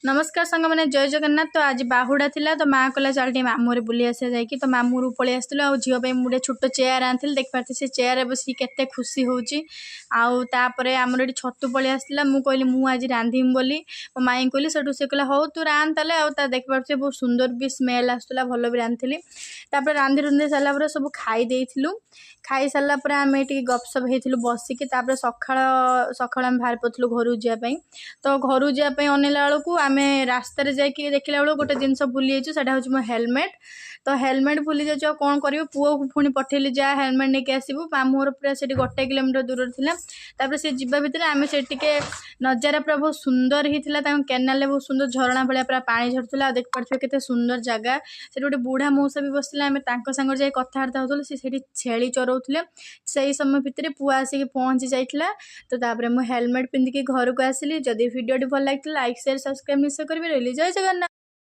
नमस्कार सांग मैंने जय जगन्नाथ। तो आज बाहुड़ा थिला तो माँ कहला चल टे मामू बुली आसा जाकि तो मामू रू पलि आसलु आ झील गोटे छोट चेयर आनी देखिपारे से चेयर बस केते खुशी होची। आउे आमर ये छतु पलि आसला मु कहली मु आज रांधीम बोली मो माई कहली सेठू से कहला हौ तू रांध ताले आ देखिपारे बहुत सुंदर भी स्मेल आसला भल भी रांधि। तापर रांधि रुंधि सारापर सब खाई देइथिलु। खाई सारा पर आम टे गपसप होइथिलु बसिकी। तापर सकाळ आम बाहर पड़थिलु घर जावाई। तो घर जावाई अनेला बेलू आम रास्त जाकि देखला बेलू गोटे जिनस भूली जाइए सेटा हूँ मो हेलमेट। तो हेलमेट भूली जाइए कौन कर पुओ को पुणी पठेली जा हेलमेट नहीं आसबू मामूर पूरा से 1 किलोमीटर दूर था। तापर से जीवा भितर आम से नजारा पूरा बहुत सुंदर ही केनाल बहुत सुंदर झरणा भाया पूरा पानी झरुला। देख पारे केते सुंदर जगह से गोटे बुढ़ा मौसा भी बसला आम सांगे जाए कथबार्ता होते से छेली चराउले से समय भितर पुआ आसिक पहुँची जाइला। तो तापर मु हेलमेट पिंधिकी घर को आसली। जदि वीडियो भल लगी लाइक शेयर सब्सक्राइब निश्चय करेंगे। रही जय जगन्नाथ।